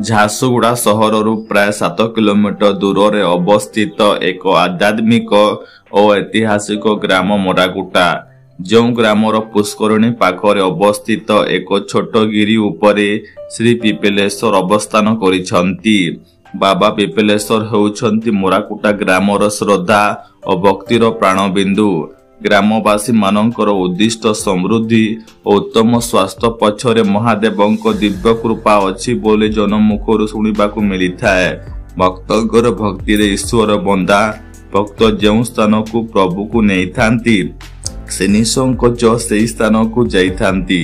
ଝାରସୁଗୁଡ଼ା ସହରରୁ ପ୍ରାୟ 7 କିଲୋମିଟର ଦୂରରେ ଅବସ୍ଥିତ ଏକ ଆଧ୍ୟାତ୍ମିକ ଓ ଐତିହାସିକ ଗ୍ରାମ ମୋରାକୁଟା। ଯେଉଁ ଗ୍ରାମର ପୁଷ୍କରିଣୀ ପାଖରେ ଅବସ୍ଥିତ ଏକ ଛୋଟ ଗିରି ଉପରେ ଶ୍ରୀ ପିପିଲେଶ୍ୱର ଅବସ୍ଥାନ କରିଛନ୍ତି। ବାବା ପିପିଲେଶ୍ୱର ହେଉଛନ୍ତି ମୋରାକୁଟା ଗ୍ରାମର ଶ୍ରଦ୍ଧା ଓ ଭକ୍ତିର ପ୍ରାଣବିନ୍ଦୁ। ଗ୍ରାମବାସୀମାନଙ୍କର ଉଦ୍ଦିଷ୍ଟ ସମୃଦ୍ଧି ଓ ଉତ୍ତମ ସ୍ୱାସ୍ଥ୍ୟ ପଛରେ ମହାଦେବଙ୍କ ଦିବ୍ୟ କୃପା ଅଛି ବୋଲି ଜନମୁଖରୁ ଶୁଣିବାକୁ ମିଳିଥାଏ। ଭକ୍ତଙ୍କର ଭକ୍ତିରେ ଈଶ୍ୱର ବନ୍ଦା। ଭକ୍ତ ଯେଉଁ ସ୍ଥାନକୁ ପ୍ରଭୁକୁ ନେଇଥାନ୍ତି ସେ ନିଃସଙ୍କୋଚ ସେହି ସ୍ଥାନକୁ ଯାଇଥାନ୍ତି।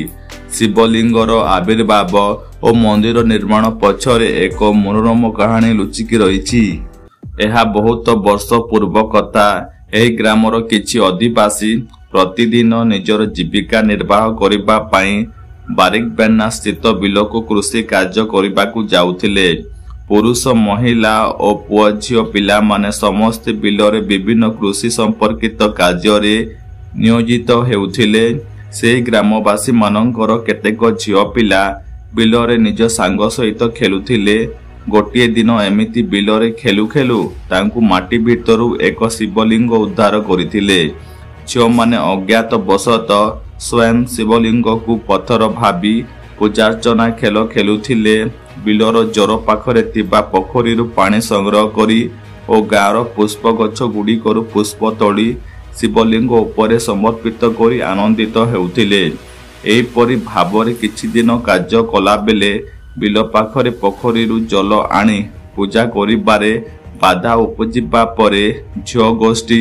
ଶିବଲିଙ୍ଗର ଆବିର୍ଭାବ ଓ ମନ୍ଦିର ନିର୍ମାଣ ପଛରେ ଏକ ମନୋରମ କାହାଣୀ ଲୁଚିକି ରହିଛି। ଏହା ବହୁତ ବର୍ଷ ପୂର୍ବ କଥା। ଏହି ଗ୍ରାମର କିଛି ଅଧିବାସୀ ପ୍ରତିଦିନ ନିଜର ଜୀବିକା ନିର୍ବାହ କରିବା ପାଇଁ ବାରିକବେନା ସ୍ଥିତ ବିଲକୁ କୃଷି କାର୍ଯ୍ୟ କରିବାକୁ ଯାଉଥିଲେ। ପୁରୁଷ, ମହିଳା ଓ ପୁଅ ଝିଅ ପିଲାମାନେ ସମସ୍ତେ ବିଲରେ ବିଭିନ୍ନ କୃଷି ସମ୍ପର୍କିତ କାର୍ଯ୍ୟରେ ନିୟୋଜିତ ହେଉଥିଲେ। ସେହି ଗ୍ରାମବାସୀମାନଙ୍କର କେତେକ ଝିଅ ପିଲା ବିଲରେ ନିଜ ସାଙ୍ଗ ସହିତ ଖେଳୁଥିଲେ। ଗୋଟିଏ ଦିନ ଏମିତି ବିଲରେ ଖେଳୁ ଖେଳୁ ତାଙ୍କୁ ମାଟି ଭିତରୁ ଏକ ଶିବଲିଙ୍ଗ ଉଦ୍ଧାର କରିଥିଲେ। ଝିଅମାନେ ଅଜ୍ଞାତ ବଶତଃ ସ୍ୱୟଂ ଶିବଲିଙ୍ଗକୁ ପଥର ଭାବି ପୂଜାର୍ଚ୍ଚନା ଖେଳ ଖେଳୁଥିଲେ। ବିଲର ଜୋର ପାଖରେ ଥିବା ପୋଖରୀରୁ ପାଣି ସଂଗ୍ରହ କରି ଓ ଗାଁର ପୁଷ୍ପ ଗଛ ଗୁଡ଼ିକରୁ ପୁଷ୍ପ ତୋଳି ଶିବଲିଙ୍ଗ ଉପରେ ସମର୍ପିତ କରି ଆନନ୍ଦିତ ହେଉଥିଲେ। ଏହିପରି ଭାବରେ କିଛି ଦିନ କାର୍ଯ୍ୟ କଲାବେଳେ ବିଲ ପାଖରେ ପୋଖରୀରୁ ଜଳ ଆଣି ପୂଜା କରିବାରେ ବାଧା ଉପୁଜିବା ପରେ ଝିଅ ଗୋଷ୍ଠୀ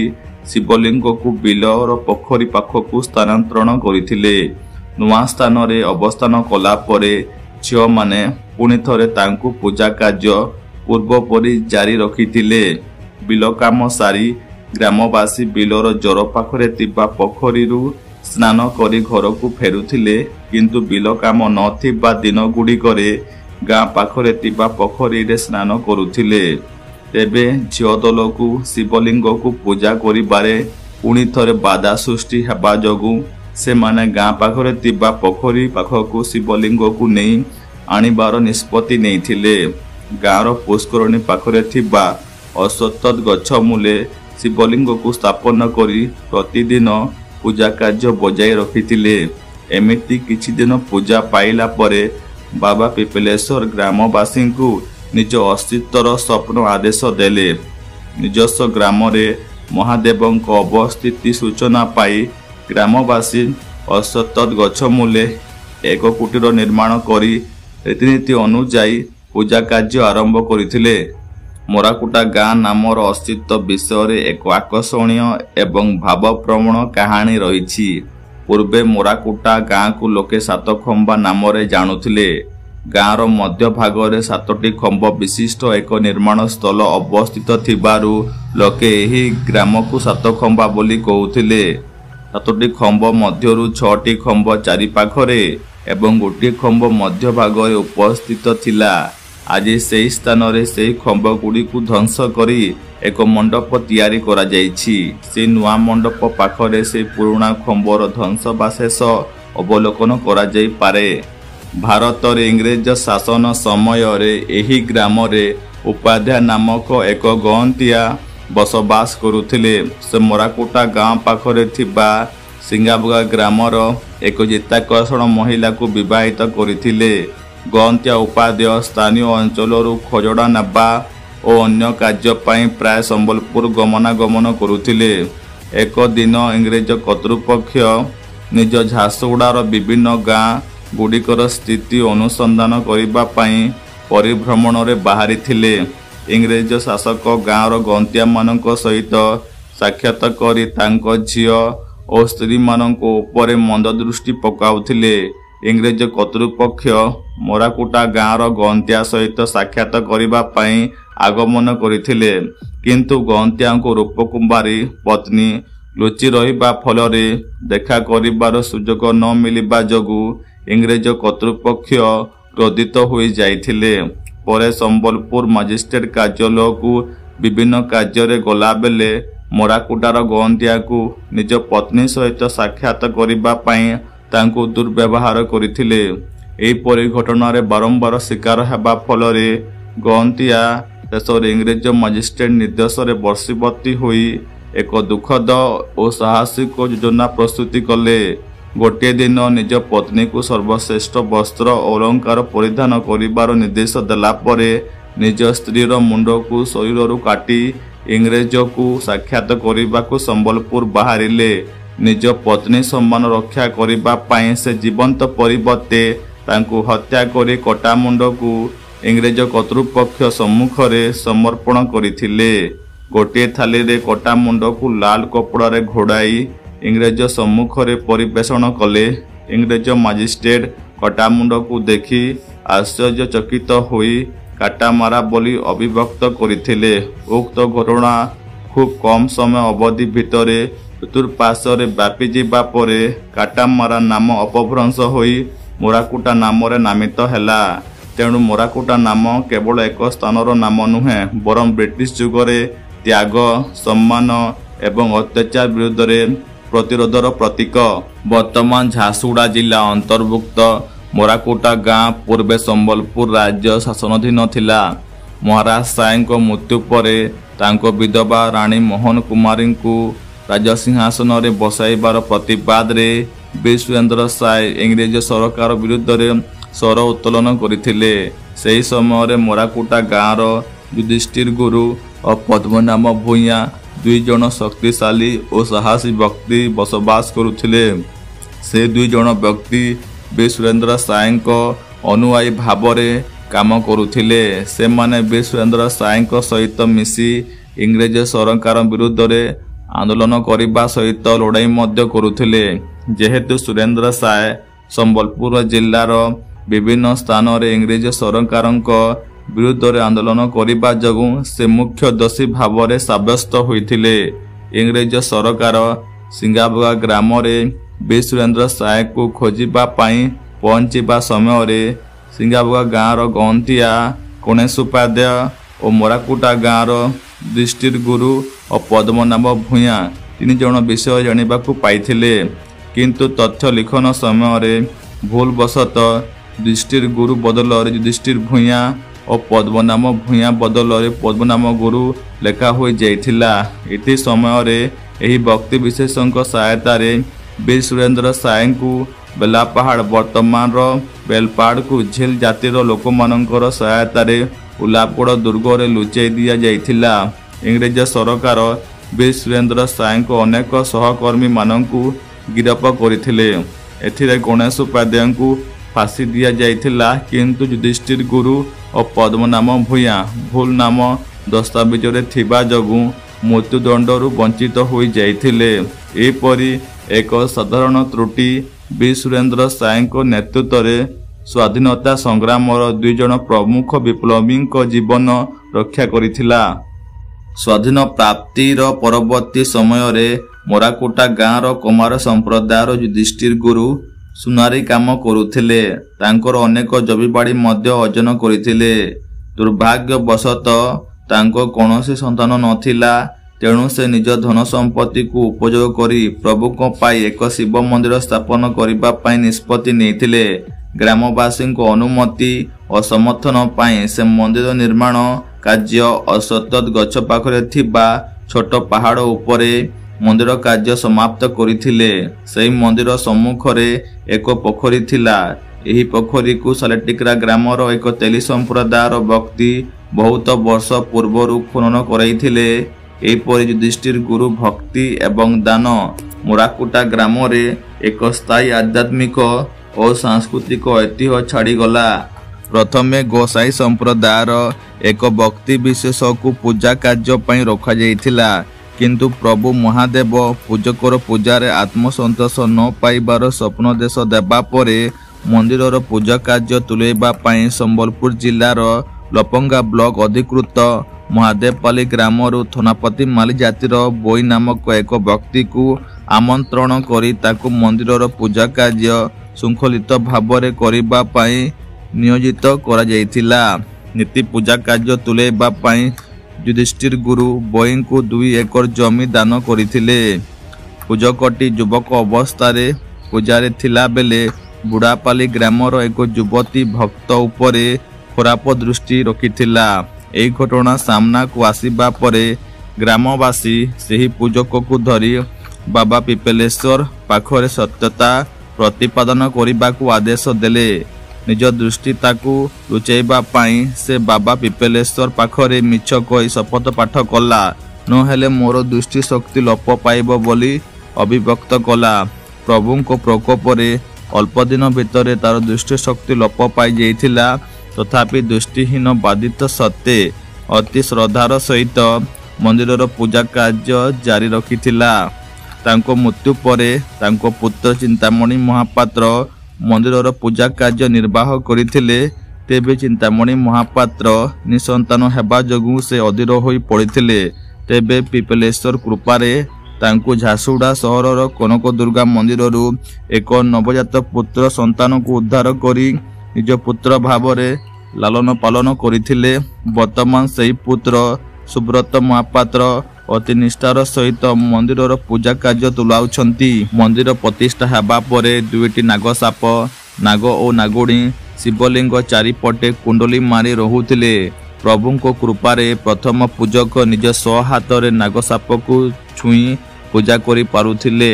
ଶିବଲିଙ୍ଗକୁ ବିଲର ପୋଖରୀ ପାଖକୁ ସ୍ଥାନାନ୍ତରଣ କରିଥିଲେ। ନୂଆ ସ୍ଥାନରେ ଅବସ୍ଥାନ କଲା ପରେ ଝିଅମାନେ ପୁଣି ଥରେ ତାଙ୍କୁ ପୂଜା କାର୍ଯ୍ୟ ପୂର୍ବପରି ଜାରି ରଖିଥିଲେ। ବିଲ କାମ ସାରି ଗ୍ରାମବାସୀ ବିଲର ଜୋର ପାଖରେ ଥିବା ପୋଖରୀରୁ ସ୍ନାନ କରି ଘରକୁ ଫେରୁଥିଲେ। କିନ୍ତୁ ବିଲ କାମ ନଥିବା ଦିନ ଗୁଡ଼ିକରେ ଗାଁ ପାଖରେ ଥିବା ପୋଖରୀରେ ସ୍ନାନ କରୁଥିଲେ। ତେବେ ଝିଅ ଦଳକୁ ଶିବଲିଙ୍ଗକୁ ପୂଜା କରିବାରେ ପୁଣି ଥରେ ବାଧା ସୃଷ୍ଟି ହେବା ଯୋଗୁଁ ସେମାନେ ଗାଁ ପାଖରେ ଥିବା ପୋଖରୀ ପାଖକୁ ଶିବଲିଙ୍ଗକୁ ନେଇ ଆଣିବାର ନିଷ୍ପତ୍ତି ନେଇଥିଲେ। ଗାଁର ପୁଷ୍କରିଣୀ ପାଖରେ ଥିବା ଅଶ୍ୱତ୍ଥ ଗଛ ମୂଳେ ଶିବଲିଙ୍ଗକୁ ସ୍ଥାପନ କରି ପ୍ରତିଦିନ ପୂଜା କାର୍ଯ୍ୟ ବଜାୟ ରଖିଥିଲେ। ଏମିତି କିଛି ଦିନ ପୂଜା ପାଇଲା ପରେ ବାବା ପିପିଲେଶ୍ୱର ଗ୍ରାମବାସୀଙ୍କୁ ନିଜ ଅସ୍ତିତ୍ୱର ସ୍ୱପ୍ନ ଆଦେଶ ଦେଲେ। ନିଜସ୍ୱ ଗ୍ରାମରେ ମହାଦେବଙ୍କ ଅବସ୍ଥିତି ସୂଚନା ପାଇ ଗ୍ରାମବାସୀ ଅଶ୍ୱତ୍ଥ ଗଛ ମୂଳେ ଏକ କୁଟୀର ନିର୍ମାଣ କରି ରୀତିନୀତି ଅନୁଯାୟୀ ପୂଜା କାର୍ଯ୍ୟ ଆରମ୍ଭ କରିଥିଲେ। ମୋରାକୁଟା ଗାଁ ନାମର ଅସ୍ତିତ୍ୱ ବିଷୟରେ ଏକ ଆକର୍ଷଣୀୟ ଏବଂ ଭାବପ୍ରବଣ କାହାଣୀ ରହିଛି। ପୂର୍ବେ ମୋରାକୁଟା ଗାଁକୁ ଲୋକେ ସାତଖମ୍ବା ନାମରେ ଜାଣୁଥିଲେ। ଗାଁର ମଧ୍ୟଭାଗରେ 7ଟି ଖମ୍ବ ବିଶିଷ୍ଟ ଏକ ନିର୍ମାଣ ସ୍ଥଳ ଅବସ୍ଥିତ ଥିବାରୁ ଲୋକେ ଏହି ଗ୍ରାମକୁ ସାତଖମ୍ବା ବୋଲି କହୁଥିଲେ। 7ଟି ଖମ୍ବ ମଧ୍ୟରୁ 6ଟି ଖମ୍ବ ଚାରିପାଖରେ ଏବଂ ଗୋଟିଏ ଖମ୍ବ ମଧ୍ୟଭାଗରେ ଉପସ୍ଥିତ ଥିଲା। ଆଜି ସେହି ସ୍ଥାନରେ ସେହି ଖମ୍ବ ଗୁଡ଼ିକୁ ଧ୍ୱଂସ କରି ଏକ ମଣ୍ଡପ ତିଆରି କରାଯାଇଛି। ସେହି ନୂଆ ମଣ୍ଡପ ପାଖରେ ସେହି ପୁରୁଣା ଖମ୍ବର ଧ୍ୱଂସାବଶେଷ ଅବଲୋକନ କରାଯାଇପାରେ। ଭାରତରେ ଇଂରେଜ ଶାସନ ସମୟରେ ଏହି ଗ୍ରାମରେ ଉପାଧ୍ୟାୟ ନାମକ ଏକ ଗଅନ୍ତିଆ ବସବାସ କରୁଥିଲେ। ସେ ମୋରାକୁଟା ଗାଁ ପାଖରେ ଥିବା ସିଙ୍ଗାବୁଗା ଗ୍ରାମର ଏକ ଚିତ୍ତାକର୍ଷଣ ମହିଳାକୁ ବିବାହିତ କରିଥିଲେ। ଗଅନ୍ତିଆ ଉପାଧ୍ୟାୟ ସ୍ଥାନୀୟ ଅଞ୍ଚଳରୁ ଖଜଣା ନେବା ଓ ଅନ୍ୟ କାର୍ଯ୍ୟ ପାଇଁ ପ୍ରାୟ ସମ୍ବଲପୁର ଗମନାଗମନ କରୁଥିଲେ। ଏକ ଦିନ ଇଂରେଜ କର୍ତ୍ତୃପକ୍ଷ ନିଜ ଝାରସୁଗୁଡ଼ାର ବିଭିନ୍ନ ଗାଁ ଗୁଡ଼ିକର ସ୍ଥିତି ଅନୁସନ୍ଧାନ କରିବା ପାଇଁ ପରିଭ୍ରମଣରେ ବାହାରିଥିଲେ। ଇଂରେଜ ଶାସକ ଗାଁର ଗଅନ୍ତିଆମାନଙ୍କ ସହିତ ସାକ୍ଷାତ କରି ତାଙ୍କ ଝିଅ ଓ ସ୍ତ୍ରୀମାନଙ୍କ ଉପରେ ମନ୍ଦ ଦୃଷ୍ଟି ପକାଉଥିଲେ। ଇଂରେଜ କର୍ତ୍ତୃପକ୍ଷ ମୋରାକୁଟା ଗାଁର ଗଅନ୍ତିଆ ସହିତ ସାକ୍ଷାତ କରିବା ପାଇଁ ଆଗମନ କରିଥିଲେ। କିନ୍ତୁ ଗଅନ୍ତିଆଙ୍କ ରୂପକୁମାରୀ ପତ୍ନୀ ଲୁଚି ରହିବା ଫଳରେ ଦେଖା କରିବାର ସୁଯୋଗ ନ ମିଳିବା ଯୋଗୁଁ ଇଂରେଜ କର୍ତ୍ତୃପକ୍ଷ କ୍ରୋଧିତ ହୋଇଯାଇଥିଲେ। ପରେ ସମ୍ବଲପୁର ମାଜିଷ୍ଟ୍ରେଟ କାର୍ଯ୍ୟାଳୟକୁ ବିଭିନ୍ନ କାର୍ଯ୍ୟରେ ଗଲାବେଳେ ମୋରାକୁଟାର ଗଅନ୍ତିଆକୁ ନିଜ ପତ୍ନୀ ସହିତ ସାକ୍ଷାତ କରିବା ପାଇଁ ତାଙ୍କୁ ଦୁର୍ବ୍ୟବହାର କରିଥିଲେ। एहीपरि घटनार बारंबार शिकार हेबा फलरे गहंतिया शेषरे इंग्रेज मजिस्ट्रेट निर्देश वर्षीवर्ती होई एक दुखद और साहसिक योजना प्रस्तुति कले। गोटे दिन निज पत्नी को सर्वश्रेष्ठ वस्त्र अलंकार परिधान करिबार निर्देश देला परे निज स्त्रीर मुंड को शरीर काटी इंग्रेज को साक्षात करने को संबलपुर बाहरिले। निज पत्नी सम्मान रक्षा करने से जीवंत परिवर्ते तांको हत्या करी कटा मुंड को इंग्रेज कर्तृपक्ष सम्मुख रे समर्पण करथिले। गोटे थाली रे कटा मुंड को लाल कपड़ा रे घोड़ाई इंग्रेज सम्मुख रे परिवेषण कले। इंग्रेज मजिस्ट्रेट कटा मुंड को देखि आश्चर्यचकित होई काटा मारा बोली अभिव्यक्त करथिले। उक्त घटना खूब कम समय अवधि भितरे चतुर्पार्श्व व्यापी जावा परे काटा मारा नाम अपभ्रंश होई मोराकुटा नाम नामित हैला। तेणु मोराकुटा नाम केवल एक स्थानर नाम नुहे बरं ब्रिटिश जुगरे त्याग सम्मान एवं अत्याचार विरुद्ध प्रतिरोधर प्रतीक। वर्तमान झारसुगुड़ा जिला अंतर्भुक्त मोराकुटा गाँ पूर्वे संबलपुर राज्य शासनाधीन थिला। महाराज साय मृत्यु पर तांको विधवा राणी मोहन कुमारी को राजसिंहासन में बसाइबार प्रतिवाद रे वीर सुरेंद्र साय इंग्रेज सरकार विरुद्ध स्वर उत्तोलन करथिले। सेही समय मोराकुटा गाँवर युधिष्ठिर गुरु और पद्मनाभ भूया दुई जन शक्तिशाली और साहसी व्यक्ति बसवास करुथिले। से दुई जन व्यक्ति वीर सुरेंद्र साय अनुयायी भाव में काम करुथिले। से माने वीर सुरेंद्र साय सहित मिसी इंग्रेज सरकार विरुद्ध आंदोलन करने सहित लड़ाई मध्य करुथिले। जेहेतु सुरेंद्र साय संबलपुर जिलार विभिन्न स्थान रे इंग्रेज सरकार विरुद्ध आंदोलन करने जोगु से मुख्य दोषी भाव में सब्यस्त होइथिले। इंग्रेज सरकार सिंगाबुगा ग्राम रे वीर सुरेंद्र साय को खोजिबा पाई पहुंचीबा समय रे सिंगाबुगा गाँवर गहंतिया गणेश उपाध्याय और मोराकुटा गाँवर युधिष्ठिर गुरु और पद्मनाभ भूया तीन जन विषय जानिबा पाइथिले। किंतु तथ्य लिखन समय रे भूलवशत युधिष्ठिर गुरु बदल युधिष्ठिर भूया और पद्मनाभ भूया बदल पद्मनाभ गुरु लेखा हो जाइथिला। इति समय रे एही व्यक्ति विशेषों सहायता रे वीर सुरेंद्र साय को बेलापहाड़ वर्तमान बेलपाड़ को झील जातिर लोक मानकर सहायता रे उलापड़ दुर्ग रे लुचाई दिया जाइथिला। इंग्रेज सरकार वीर सुरेंद्र साय को अनेक सहकर्मी मानकु गिरफ करथिले। एथिरे गणेश उपाध्याय को फांसी दिया जाइथिला। किंतु युधिष्ठिर गुरु और पद्मनाभ भूया भूल नाम दस्तावेज रे थिबा जोगु मृत्युदंडरू वंचित हो जाइथिले। एपरि एक साधारण त्रुटि वीर सुरेंद्र साय नेतृत्व में स्वाधीनता संग्राम दुई जन प्रमुख विप्लवी जीवन रक्षा करिथिला। स्वाधीन प्राप्तिर परवर्ती समय रे मोराकुटा गाँवर कुमार संप्रदायर युधिष्ठिर गुरु सुनारी काम करुथिले। तांकर अनेक जमीबाड़ी मध्य अर्जन करथिले। दुर्भाग्यवशत तांको कौनसी संतान नथिला। तेणु से निज धन संपत्ति को उपयोग करी प्रभु को पाई एक शिव मंदिर स्थापन करबा पाई निष्पत्ति नेथिले। ग्रामवासी को अनुमति और समर्थन पाई से मंदिर निर्माण कार्य असतत गछ पाखरे थिबा छोट पहाड़ उपरे मंदिर कार्य समाप्त करिथिले। सेही मंदिर सम्मुख रे एक पोखरी थिला। एही पोखरी को सालेटिकरा ग्रामर एक तेली संप्रदायर व्यक्ति बहुत वर्ष पूर्व खनन कराइथिले। एपरि युधिष्ठिर गुरु भक्ति एवं दान मोराकुटा ग्राम रे एक स्थायी आध्यात्मिक और सांस्कृतिक ऐतिह्य छाड़ीगला। प्रथमे गोसाई संप्रदायर एक भक्ति विशेष को पूजा कार्य पई रखा जाइथिला। किंतु प्रभु महादेव पूजकर पूजार आत्मसंतोष न पाइबार स्वप्न देश देबा परे मंदिरर पूजा कार्य तुलेबा पई संबलपुर जिलार लपंगा ब्लॉक अधिकृत महादेवपाली ग्रामरू थनापति माली जातिर बोई नामक एक व्यक्ति को आमंत्रण करी ताकू मंदिरर पूजा कार्य शृंखलित भाव में करबा पई नियोजित करा जाइथिला। नीति पूजा कार्य तुलेबा पई युधिष्ठिर गुरु बोई को 2 एकर जमी दान करथिले। पूजकटी युवक अवस्था पूजारे थिला बेले बुढ़ापाली ग्रामर एक युवती भक्त उपरे खराब दृष्टि रखिथिला। एही घटना सामना को आसीबा परे ग्रामवासी सेही पूजक को धरी बाबा पिपलेश्वर पाखरे सत्यता प्रतिपादन करने आदेश देले। निज दृष्टि ताकू लुचेबा पाई से बाबा पिपलेश्वर पाखरे मिछ कही शपथ पाठ कला, नहेले मोर दृष्टि शक्ति लोप पाइब बोली अभिव्यक्त कला। प्रभु को प्रकोप अल्प दिन भितर तार दृष्टि शक्ति लोप पाई जाइथिला, तथापि दृष्टिहीन बाधित सत्ते अति श्रद्धार सहित मंदिर पूजा कार्य जारी रखिथिला। तांको मृत्यु परे तांको पुत्र चिंतामणि महापात्र मंदिर पूजा कार्य निर्वाह करथिले। तेबे चिंतामणि महापात्र निसंतान हेबा जोगु से अधीर होई पड़िथिले। तेबे पिपलेश्वर कृपारे तांको झारसुगुड़ा सहरर कनक दुर्गा मंदिर एक नवजात पुत्र संतान को उद्धार करी निज पुत्र भावरे लालन पालन करथिले। वर्तमान सेही पुत्र सुब्रत महापात्र अति निष्ठार सहित मंदिर पूजा कार्य तुलाउछंती। मंदिर प्रतिष्ठा हेबा परे दुईटी नागसाप नाग और नागुणी शिवलिंग चारिपटे कुंडली मारी रहुथिले। प्रभु को कृपारे प्रथम पूजक निज स्व हाथ रे नागसाप को छुई पूजा करि पारुथिले।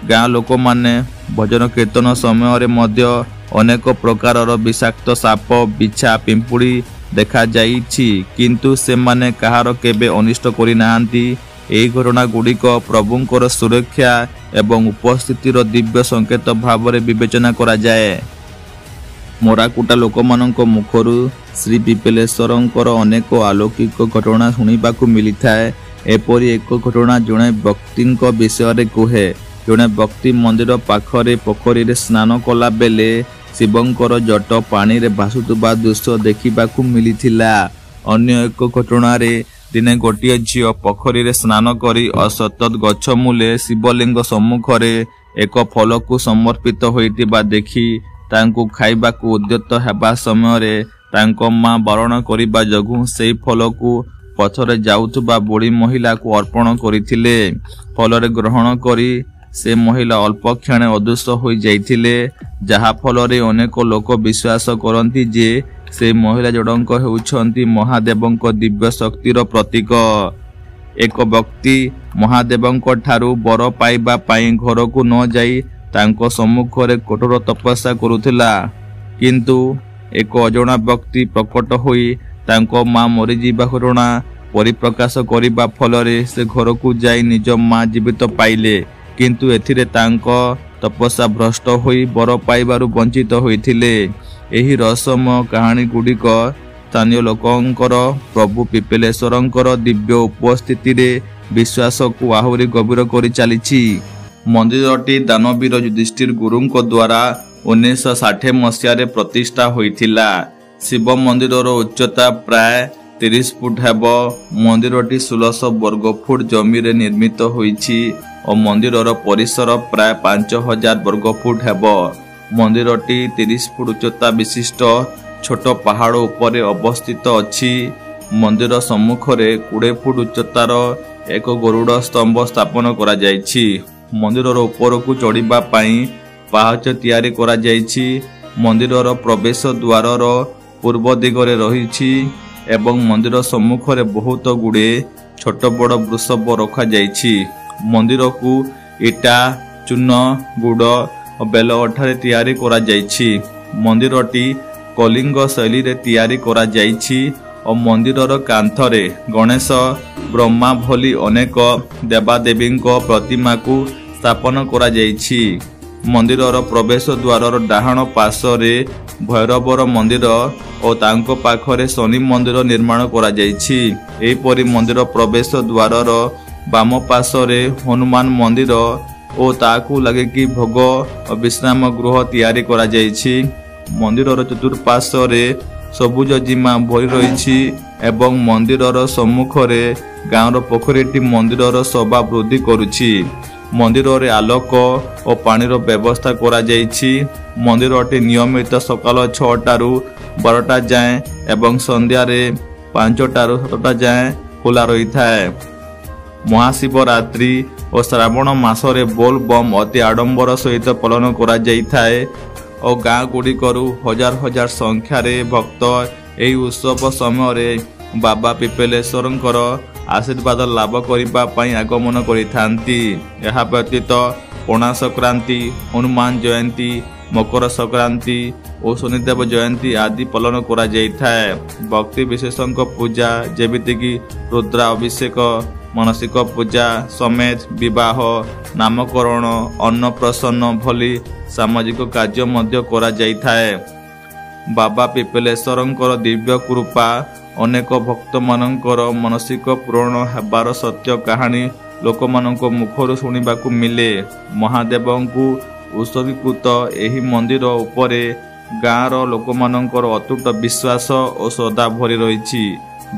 गाँ लोक माने भजन कीर्तन समय रे मध्य अनेक प्रकारर विषाक्त साप बिछा पिंपुड़ी देखा जाइछि, किंतु से माने कहार केबे अनिष्ट करि नाहांती। एही घटना गुड़िक प्रभुंकर सुरक्षा एवं उपस्थितिर दिव्य संकेत भाव में विवेचना करा जाए। मोराकुटा लोकमानंक मुखरु श्री पिपलेश्वरंकर अनेक अलौकिक घटना शुणिबाकु मिलिथाए। एपरि एक घटना जड़े व्यक्तिंक विषय कहे। जड़े व्यक्ति मंदिर पाखरे पोखरी स्नान कला बेले शिवंकर जट पानी रे भासुथुबा दृश्य देखिबाकु मिलिथिला। अन्य एक घटना रे दिने गोटे झील पोखरी रे स्नान करी असतत गछ मूले शिवलिंग सम्मुखरे एक फल को समर्पित होइतिबा देखि तांकु खाइबाकु उद्यत हेबा समय रे तांको मां बारण करिबा जगु सेही फल को पथरे जाउथुबा बुढ़ी महिला को अर्पण करिथिले। फल रे ग्रहण करी से महिला अल्प क्षण अदृश्य हो जाइथिले, जहा फल रे अनेक लोक विश्वास करती जे से महिला जड़क होउछंती महादेवंक दिव्य शक्तिर प्रतीक। एक व्यक्ति महादेवंक ठारू बर पाइबा पाई घर को न जाई तांको सम्मुख रे कठोर तपस्या करुथिला, किंतु एक अजଣା व्यक्ति प्रकट होई तांको मां मरी जीवा घटना परिप्रकाश करिबा फल रे से घर को जाई निज मां जीवित पाइले, किंतु एथिरे तांको तपस्या भ्रष्ट होई बर पाइबारु वंचित होइथिले। एही रहस्यमय कहानी गुड़िक स्थानीय लोकंकर प्रभु पिपलेश्वरंकर दिव्य उपस्थिति रे विश्वास को आहुरी गभीर करि चलीछि। मंदिरटी दानवीर युधिष्ठिर गुरुंक द्वारा 1960 मसीह प्रतिष्ठा होइथिला। शिव मंदिरर उच्चता प्राय 30 फुट हेब। मंदिरटी 1600 वर्गफुट जमी रे निर्मित होइछि और मंदिरर परिसर प्राय 5000 वर्गफुट हेब। मंदिरटी 30 फुट उच्चता विशिष्ट छोट पहाड़ उपरे अवस्थित अछि। मंदिर सम्मुख रे 20 फुट उच्चतार एक गरुड़ स्तंभ स्थापन करा जाइछि। मंदिरर ऊपर को चढ़िबा पई पाहाच तैयारी करा जाइछि। मंदिरर प्रवेश द्वारर पूर्व दिगरे रहिछि एवं मंदिर सम्मुख रे बहुत गुडे छोट बड़ वृषभ रखा जाइछि। मंदिर को इटा चून गुड़ और बेल अठारे तैयारी करा जाइछि। मंदिरटी कलिंग शैली रे तैयारी करा जाइछि और मंदिरर कांथरे गणेश ब्रह्मा भली अनेक देवादेवी प्रतिमा को स्थापन करा जाइछि। मंदिरर प्रवेश द्वारर डाहाण पार्श्वरे भैरवर मंदिर और तांको पाखरे शनि मंदिर निर्माण करा जाइछि। एपरि मंदिर प्रवेश द्वारर बाम पार्श्वरे हनुमान मंदिर और ताकू लगे कि भोग और विश्राम गृह तैयारी करा जाइछि। मंदिरर चतुर्पार्श्वरे सबुज जीमा भरी रहिछि एवं मंदिरर सम्मुखरे गाँवर पोखरीटी मंदिरर शोभा वृद्धि करुछि। मंदिर रे आलोक और पानी रो व्यवस्था करा जाइछि। मंदिरटी नियमित सकाल 6 टारू 12टा जाए एवं संध्या रे 5 टारू 7टा जाए खुला रही थाए। महाशिवरात्रि और श्रावण मासरे बोल बम अति आडंबर सहित पालन करा जाई थाए। ଓ ଗାଁ ଗୁଡ଼ିକରୁ ହଜାର ହଜାର ସଂଖ୍ୟାରେ ଭକ୍ତ ଏହି ଉତ୍ସବ ସମୟରେ ବାବା ପିପେଲେଶ୍ୱରଙ୍କର ଆଶୀର୍ବାଦ ଲାଭ କରିବା ପାଇଁ ଆଗମନ କରିଥାନ୍ତି। ଏହା ବ୍ୟତୀତ ପଣା ସଂକ୍ରାନ୍ତି, ହନୁମାନ ଜୟନ୍ତୀ, ମକର ସଂକ୍ରାନ୍ତି ଓ ଶନିଦେବ ଜୟନ୍ତୀ ଆଦି ପାଳନ କରାଯାଇଥାଏ। ଭକ୍ତି ବିଶେଷଙ୍କ ପୂଜା ଯେମିତିକି ରୁଦ୍ରା ଅଭିଷେକ, ମାନସିକ ପୂଜା ସମେତ ବିବାହ, ନାମକରଣ, ଅନ୍ନପ୍ରସନ୍ନ ଭଳି ସାମାଜିକ କାର୍ଯ୍ୟ ମଧ୍ୟ କରାଯାଇଥାଏ। ବାବା ପିପେଲେଶ୍ୱରଙ୍କର ଦିବ୍ୟ କୃପା ଅନେକ ଭକ୍ତମାନଙ୍କର ମାନସିକ ପୂରଣ ହେବାର ସତ୍ୟ କାହାଣୀ ଲୋକମାନଙ୍କ ମୁଖରୁ ଶୁଣିବାକୁ ମିଳେ। ମହାଦେବଙ୍କୁ ଉତ୍ସର୍ଗୀକୃତ ଏହି ମନ୍ଦିର ଉପରେ ଗାଁର ଲୋକମାନଙ୍କର ଅତୁଟ ବିଶ୍ୱାସ ଓ ଶ୍ରଦ୍ଧା ଭରି ରହିଛି,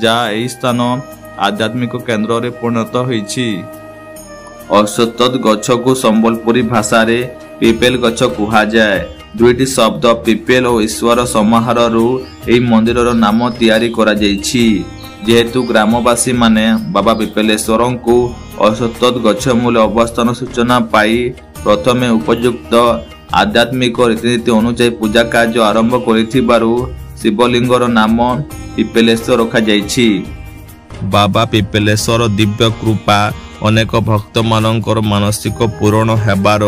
ଯାହା ଏହି ସ୍ଥାନ ଆଧ୍ୟାତ୍ମିକ କେନ୍ଦ୍ରରେ ପରିଣତ ହୋଇଛି। ଅଶ୍ୱତଥ ଗଛକୁ ସମ୍ବଲପୁରୀ ଭାଷାରେ ପିପେଲ ଗଛ କୁହାଯାଏ। ଦୁଇଟି ଶବ୍ଦ ପିପେଲ ଓ ଈଶ୍ୱର ସମାହାରରୁ ଏହି ମନ୍ଦିରର ନାମ ତିଆରି କରାଯାଇଛି। ଯେହେତୁ ଗ୍ରାମବାସୀମାନେ ବାବା ପିପେଲେଶ୍ୱରଙ୍କୁ ଅଶ୍ୱତଥ ଗଛ ମୂଳେ ଅବସ୍ଥାନ ସୂଚନା ପାଇ ପ୍ରଥମେ ଉପଯୁକ୍ତ ଆଧ୍ୟାତ୍ମିକ ରୀତିନୀତି ଅନୁଯାୟୀ ପୂଜା କାର୍ଯ୍ୟ ଆରମ୍ଭ କରିଥିବାରୁ ଶିବଲିଙ୍ଗର ନାମ ପିପେଲେଶ୍ୱର ରଖାଯାଇଛି। ବାବା ପିପେଲେଶ୍ୱର ଦିବ୍ୟ କୃପା ଅନେକ ଭକ୍ତମାନଙ୍କର ମାନସିକ ପୂରଣ ହେବାର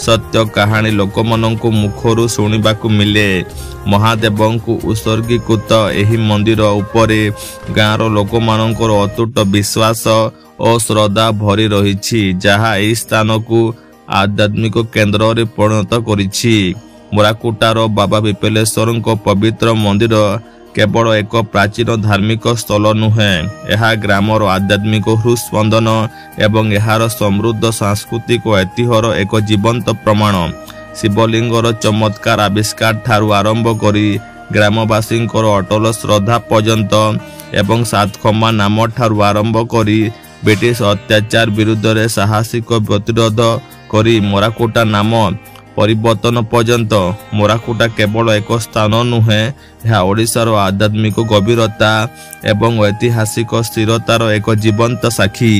ସତ୍ୟ କାହାଣୀ ଲୋକମାନଙ୍କ ମୁଖରୁ ଶୁଣିବାକୁ ମିଳେ। ମହାଦେବଙ୍କୁ ଉତ୍ସର୍ଗୀକୃତ ଏହି ମନ୍ଦିର ଉପରେ ଗାଁର ଲୋକମାନଙ୍କର ଅତୁଟ ବିଶ୍ୱାସ ଓ ଶ୍ରଦ୍ଧା ଭରି ରହିଛି, ଯାହା ଏହି ସ୍ଥାନକୁ ଆଧ୍ୟାତ୍ମିକ କେନ୍ଦ୍ରରେ ପରିଣତ କରିଛି। ମୋରାକୁଟାର ବାବା ପିପେଲେଶ୍ୱରଙ୍କ ପବିତ୍ର ମନ୍ଦିର କେବଳ ଏକ ପ୍ରାଚୀନ ଧାର୍ମିକ ସ୍ଥଳ ନୁହେଁ, ଏହା ଗ୍ରାମର ଆଧ୍ୟାତ୍ମିକ ହୃଦସ୍ପନ୍ଦନ ଏବଂ ଏହାର ସମୃଦ୍ଧ ସାଂସ୍କୃତିକ ଐତିହ୍ୟର ଏକ ଜୀବନ୍ତ ପ୍ରମାଣ। ଶିବଲିଙ୍ଗର ଚମତ୍କାର ଆବିଷ୍କାର ଠାରୁ ଆରମ୍ଭ କରି ଗ୍ରାମବାସୀଙ୍କର ଅଟଳ ଶ୍ରଦ୍ଧା ପର୍ଯ୍ୟନ୍ତ ଏବଂ ସାତଖମା ନାମ ଠାରୁ ଆରମ୍ଭ କରି ବ୍ରିଟିଶ ଅତ୍ୟାଚାର ବିରୁଦ୍ଧରେ ସାହସିକ ପ୍ରତିରୋଧ କରି ମୋରାକୁଟା ନାମ ପରିବର୍ତ୍ତନ ପର୍ଯ୍ୟନ୍ତ ମୋରାକୁଟା କେବଳ ଏକ ସ୍ଥାନ ନୁହେଁ, ଏହା ଓଡ଼ିଶାର ଆଧ୍ୟାତ୍ମିକ ଗଭୀରତା ଏବଂ ଐତିହାସିକ ସ୍ଥିରତାର ଏକ ଜୀବନ୍ତ ସାକ୍ଷୀ।